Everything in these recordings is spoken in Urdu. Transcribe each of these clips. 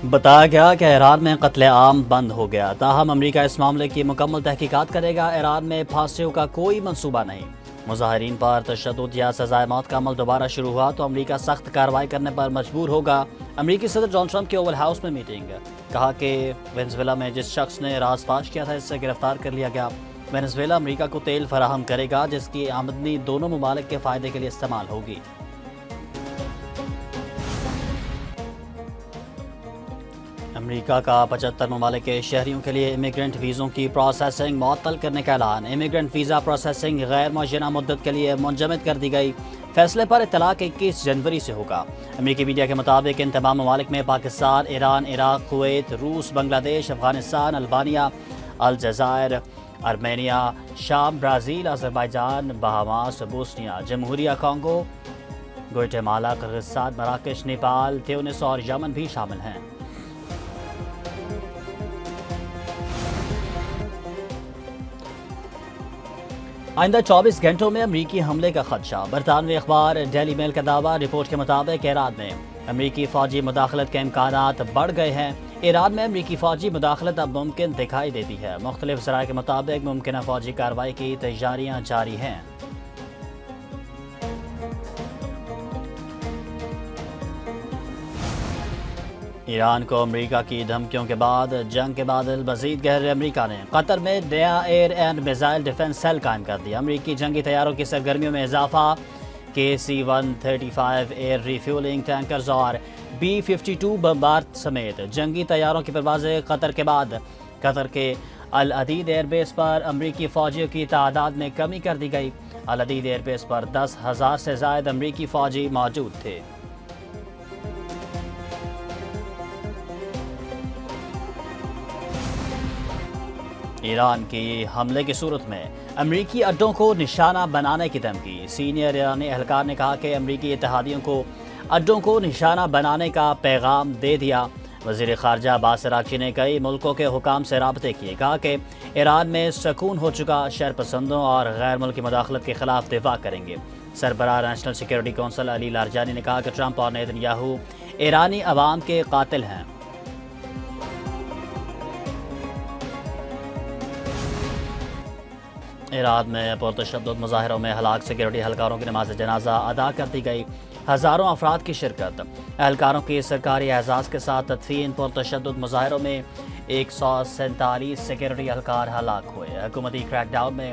بتایا گیا کہ ایران میں قتل عام بند ہو گیا، تاہم امریکہ اس معاملے کی مکمل تحقیقات کرے گا۔ ایران میں پھانسیوں کا کوئی منصوبہ نہیں۔ مظاہرین پر تشدد یا سزائے موت کا عمل دوبارہ شروع ہوا تو امریکہ سخت کارروائی کرنے پر مجبور ہوگا۔ امریکی صدر ڈونلڈ ٹرمپ کی اوول ہاؤس میں میٹنگ، کہا کہ وینزویلا میں جس شخص نے راز فاش کیا تھا اس سے گرفتار کر لیا گیا۔ وینزویلا امریکہ کو تیل فراہم کرے گا جس کی آمدنی دونوں ممالک کے فائدے کے لیے استعمال ہوگی۔ امریکہ کا 75 ممالک کے شہریوں کے لیے امیگرنٹ ویزوں کی پروسیسنگ معطل کرنے کا اعلان۔ امیگرنٹ ویزا پروسیسنگ غیر معینہ مدت کے لیے منجمد کر دی گئی۔ فیصلے پر اطلاق 21 جنوری سے ہوگا۔ امریکی میڈیا کے مطابق ان تمام ممالک میں پاکستان، ایران، عراق، کویت، روس، بنگلہ دیش، افغانستان، البانیہ، الجزائر، ارمینیا، شام، برازیل، آذربائیجان، بہاماس، بوسنیا، جمہوریہ کانگو، گوئٹمالا، قرغیزستان، مراکش، نیپال، تیونس اور یمن بھی شامل ہیں۔ آئندہ 24 گھنٹوں میں امریکی حملے کا خدشہ۔ برطانوی اخبار ڈیلی میل کا دعویٰ، رپورٹ کے مطابق ایران میں امریکی فوجی مداخلت کے امکانات بڑھ گئے ہیں۔ ایران میں امریکی فوجی مداخلت اب ممکن دکھائی دیتی ہے۔ مختلف ذرائع کے مطابق ممکنہ فوجی کارروائی کی تیاریاں جاری ہیں۔ ایران کو امریکہ کی دھمکیوں کے بعد جنگ کے بادل مزید گہرے۔ امریکہ نے قطر میں نیا air and missile defence cell قائم کر دیا۔ امریکی جنگی طیاروں کی سرگرمیوں میں اضافہ، KC-135 ایئر ریفیولنگ ٹینکرز اور B-52 بمبارڈ سمیت جنگی طیاروں کی پروازیں۔ قطر کے بعد قطر کے العدید ایئر بیس پر امریکی فوجیوں کی تعداد میں کمی کر دی گئی۔ العدید ایئر بیس پر 10,000 سے زائد امریکی فوجی موجود تھے۔ ایران کی حملے کی صورت میں امریکی اڈوں کو نشانہ بنانے کی دھمکی۔ سینئر ایرانی اہلکار نے کہا کہ امریکی اتحادیوں کو اڈوں کو نشانہ بنانے کا پیغام دے دیا۔ وزیر خارجہ عباس عراقچی نے کئی ملکوں کے حکام سے رابطے کیے، کہا کہ ایران میں سکون ہو چکا، شر پسندوں اور غیر ملکی مداخلت کے خلاف دفاع کریں گے۔ سربراہ نیشنل سیکیورٹی کونسل علی لارجانی نے کہا کہ ٹرمپ اور نیتن یاہو ایرانی عوام کے قاتل ہیں۔ ایران میں پرتشدد مظاہروں میں ہلاک سیکیورٹی اہلکاروں کی نماز جنازہ ادا کر دی گئی۔ ہزاروں افراد کی شرکت۔ اہلکاروں کی سرکاری اعزاز کے ساتھ تدفین۔ پرتشدد مظاہروں میں 147 سیکیورٹی اہلکار ہلاک ہوئے۔ حکومتی کریک ڈاؤن میں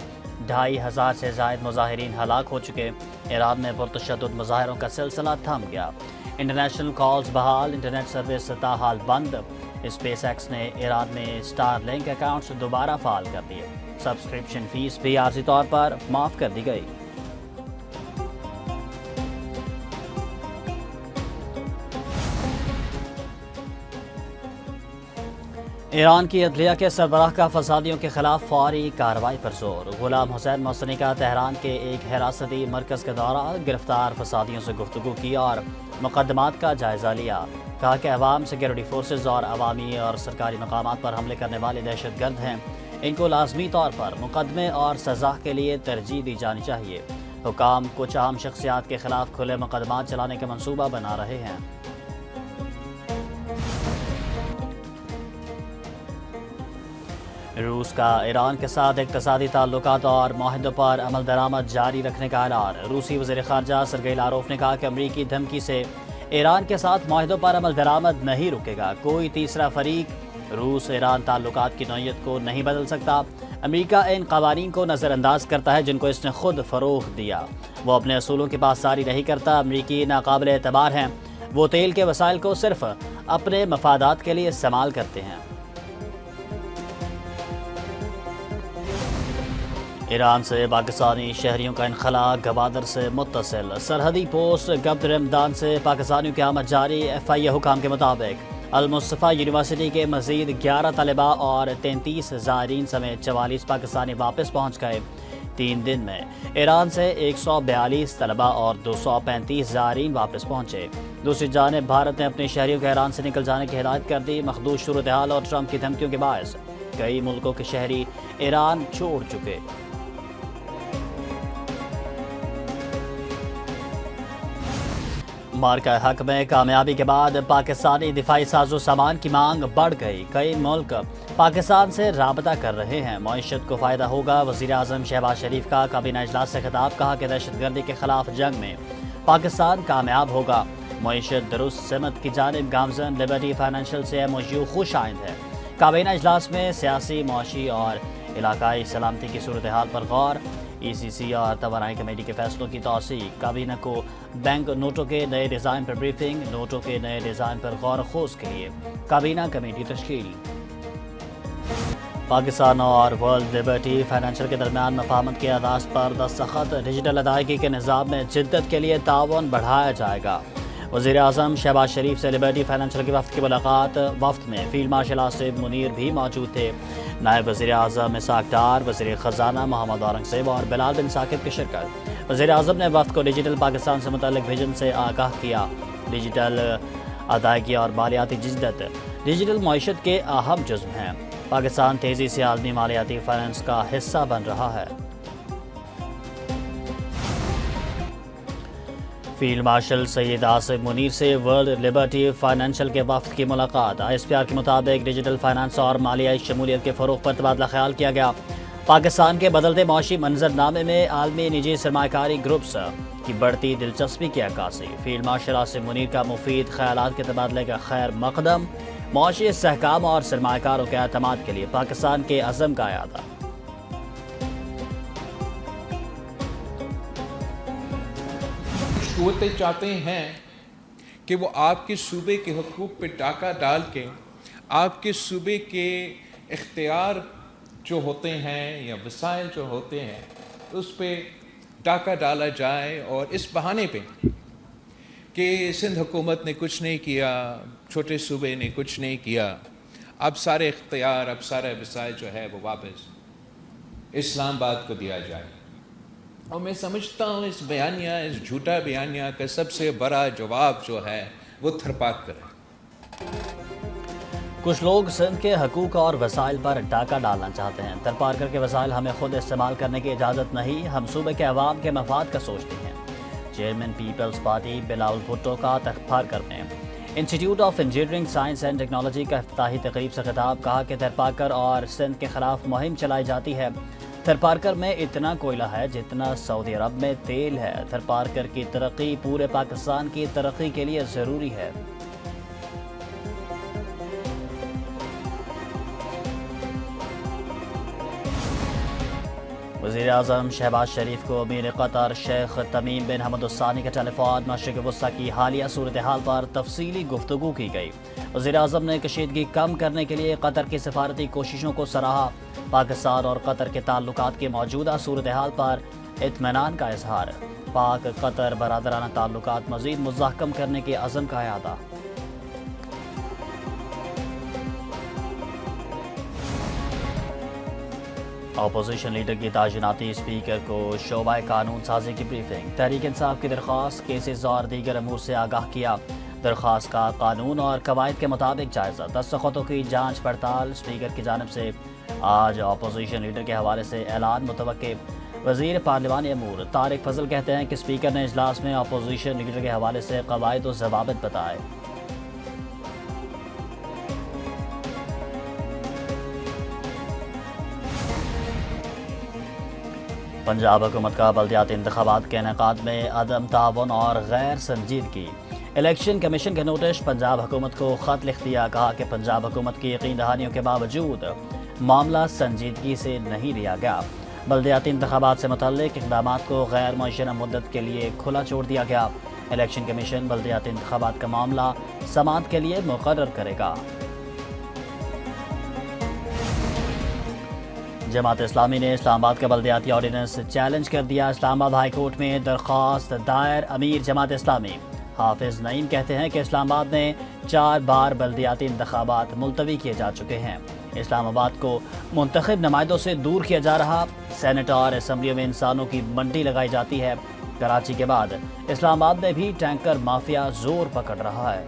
2,500 سے زائد مظاہرین ہلاک ہو چکے۔ ایران میں پرتشدد مظاہروں کا سلسلہ تھم گیا۔ انٹرنیشنل کالز بحال، انٹرنیٹ سروس تاحال بند۔ اسپیس ایکس نے ایران میں اسٹار لنک اکاؤنٹس دوبارہ فعال کر دیے۔ سبسکرپشن فیس بھی عارضی طور پر معاف کر دی گئی۔ ایران کی عدلیہ کے سربراہ کا فسادیوں کے خلاف فوری کارروائی پر زور۔ غلام حسین محسنی کا تہران کے ایک حراستی مرکز کا دورہ، گرفتار فسادیوں سے گفتگو کی اور مقدمات کا جائزہ لیا۔ کہا کہ عوام، سیکیورٹی فورسز اور عوامی اور سرکاری مقامات پر حملے کرنے والے دہشت گرد ہیں۔ ان کو لازمی طور پر مقدمے اور سزا کے لیے ترجیح دی جانی چاہیے۔ حکام کچھ اہم شخصیات کے خلاف کھلے مقدمات چلانے کا منصوبہ بنا رہے ہیں۔ روس کا ایران کے ساتھ اقتصادی تعلقات اور معاہدوں پر عمل درآمد جاری رکھنے کا اعلان۔ روسی وزیر خارجہ سرگئی لاروف نے کہا کہ امریکی دھمکی سے ایران کے ساتھ معاہدوں پر عمل درآمد نہیں رکے گا۔ کوئی تیسرا فریق روس ایران تعلقات کی نوعیت کو نہیں بدل سکتا۔ امریکہ ان قوانین کو نظر انداز کرتا ہے جن کو اس نے خود فروغ دیا۔ وہ اپنے اصولوں کی پاسداری نہیں کرتا۔ امریکی ناقابل اعتبار ہیں۔ وہ تیل کے وسائل کو صرف اپنے مفادات کے لیے استعمال کرتے ہیں۔ ایران سے پاکستانی شہریوں کا انخلاء گوادر سے متصل۔ سرحدی پوسٹ گبد رمدان سے پاکستانیوں کی آمد جاری۔ FIA حکام کے مطابق المصطفیٰ یونیورسٹی کے مزید 11 طلباء اور 33 زائرین سمیت 44 پاکستانی واپس پہنچ گئے۔ 3 دن میں ایران سے 142 طلباء اور 235 زائرین واپس پہنچے۔ دوسری جانب بھارت نے اپنے شہریوں کے ایران سے نکل جانے کی ہدایت کر دی۔ مخدوش صورتحال اور ٹرمپ کی دھمکیوں کے باعث کئی ملکوں کے شہری ایران چھوڑ چکے۔ مارکہ حق میں کامیابی کے بعد پاکستانی دفاعی ساز و سامان کی مانگ بڑھ گئی۔ کئی ملک پاکستان سے رابطہ کر رہے ہیں، معیشت کو فائدہ ہوگا۔ وزیر اعظم شہباز شریف کا کابینہ اجلاس سے خطاب، کہا کہ دہشت گردی کے خلاف جنگ میں پاکستان کامیاب ہوگا۔ معیشت درست سمت کی جانب گامزن، لبرٹی فائنینشل سے MOU خوش آئند ہے۔ کابینہ اجلاس میں سیاسی، معاشی اور علاقائی سلامتی کی صورتحال پر غور۔ ECC اور توانائی کمیٹی کے فیصلوں کی توثیق۔ کابینہ کو بینک نوٹوں کے نئے ڈیزائن پر بریفنگ، نوٹوں کے نئے ڈیزائن پر غور و خوض کے لیے کابینہ کمیٹی تشکیل۔ پاکستان اور ورلڈ لبرٹی فائنینشل کے درمیان مفاہمت کے اعزاز پر دستخط۔ ڈیجیٹل ادائیگی کے نظام میں جدت کے لیے تعاون بڑھایا جائے گا۔ وزیر اعظم شہباز شریف سے لبرٹی فائنینشل کی وفد کی ملاقات۔ وفد میں فیلڈ مارشل آصف منیر بھی موجود تھے۔ نائب وزیر اعظم اسحاق ڈار، وزیر خزانہ محمد اورنگزیب اور بلال بن ثاقب کی شرکت۔ وزیر اعظم نے وفد کو ڈیجیٹل پاکستان سے متعلق ویژن سے آگاہ کیا۔ ڈیجیٹل ادائیگی اور مالیاتی جدت ڈیجیٹل معیشت کے اہم جزو ہیں۔ پاکستان تیزی سے عالمی مالیاتی فائنانس کا حصہ بن رہا ہے۔ فیلڈ مارشل سید آصف منیر سے ورلڈ لبرٹی فائنینشل کے وفد کی ملاقات۔ ISPR کے مطابق ڈیجیٹل فائنانس اور مالیائی شمولیت کے فروغ پر تبادلہ خیال کیا گیا۔ پاکستان کے بدلتے معاشی منظر نامے میں عالمی نجی سرمایہ کاری گروپس کی بڑھتی دلچسپی کی عکاسی۔ فیلڈ مارشل آصف منیر کا مفید خیالات کے تبادلے کا خیر مقدم۔ معاشی استحکام اور سرمایہ کاروں کے اعتماد کے لیے پاکستان کے عزم کا اعادہ۔ قوتیں چاہتے ہیں کہ وہ آپ کے صوبے کے حقوق پہ ڈاکہ ڈال کے آپ کے صوبے کے اختیار جو ہوتے ہیں یا وسائل جو ہوتے ہیں اس پہ ڈاکہ ڈالا جائے، اور اس بہانے پہ کہ سندھ حکومت نے کچھ نہیں کیا، چھوٹے صوبے نے کچھ نہیں کیا، اب سارے اختیار، اب سارے وسائل جو ہے وہ واپس اسلام آباد کو دیا جائے۔ اور میں سمجھتا ہوں اس بیانیہ، اس جھوٹا بیانیہ کا سب سے بڑا جواب جو ہے وہ تھرپارکر ہے۔ کچھ لوگ سندھ کے حقوق اور وسائل پر ڈاکہ ڈالنا چاہتے ہیں۔ تھرپارکر کے وسائل ہمیں خود استعمال کرنے کی اجازت نہیں، ہم صوبے کے عوام کے مفاد کا سوچتے ہیں۔ چیئرمین پیپلز پارٹی بلاول بھٹو کا تھرپارکر میں institute of engineering science and technology کا افتتاحی تقریب سے خطاب، کہا کہ تھرپارکر اور سندھ کے خلاف مہم چلائی جاتی ہے۔ تھرپارکر میں اتنا کوئلہ ہے جتنا سعودی عرب میں تیل ہے۔ تھرپارکر کی ترقی پورے پاکستان کی ترقی کے لیے ضروری ہے۔ وزیر اعظم شہباز شریف کو امیر قطر شیخ تمیم بن حمد الثانی کا ٹیلی فون۔ مشرق وسطیٰ کی حالیہ صورتحال پر تفصیلی گفتگو کی گئی۔ وزیر اعظم نے کشیدگی کم کرنے کے لیے قطر کی سفارتی کوششوں کو سراہا۔ پاکستان اور قطر کے تعلقات کی موجودہ صورتحال پر اطمینان کا اظہار۔ پاک قطر برادرانہ تعلقات مزید مستحکم کرنے کے عزم کا اعادہ۔ اپوزیشن لیڈر کی تعیناتی، اسپیکر کو شعبہ قانون سازی کی بریفنگ۔ تحریک انصاف کی درخواست، کیسز اور دیگر امور سے آگاہ کیا۔ درخواست کا قانون اور قواعد کے مطابق جائزہ، دستخطوں کی جانچ پڑتال۔ اسپیکر کی جانب سے آج اپوزیشن لیڈر کے حوالے سے اعلان متوقع۔ وزیر پارلیمانی امور طارق فضل کہتے ہیں کہ اسپیکر نے اجلاس میں اپوزیشن لیڈر کے حوالے سے قواعد و ضوابط بتائے۔ پنجاب حکومت کا بلدیاتی انتخابات کے انعقاد میں عدم تعاون اور غیر سنجیدگی۔ الیکشن کمیشن کے نوٹس پنجاب حکومت کو خط لکھ دیا، کہا کہ پنجاب حکومت کی یقین دہانیوں کے باوجود معاملہ سنجیدگی سے نہیں لیا گیا۔ بلدیاتی انتخابات سے متعلق اقدامات کو غیر معینہ مدت کے لیے کھلا چھوڑ دیا گیا۔ الیکشن کمیشن بلدیاتی انتخابات کا معاملہ سماعت کے لیے مقرر کرے گا۔ جماعت اسلامی نے اسلام آباد کا بلدیاتی آرڈیننس چیلنج کر دیا۔ اسلام آباد ہائی کورٹ میں درخواست دائر۔ امیر جماعت اسلامی حافظ نعیم کہتے ہیں کہ اسلام آباد میں 4 بار بلدیاتی انتخابات ملتوی کیے جا چکے ہیں۔ اسلام آباد کو منتخب نمائندوں سے دور کیا جا رہا۔ سینٹ اور اسمبلیوں میں انسانوں کی منڈی لگائی جاتی ہے۔ کراچی کے بعد اسلام آباد میں بھی ٹینکر مافیا زور پکڑ رہا ہے۔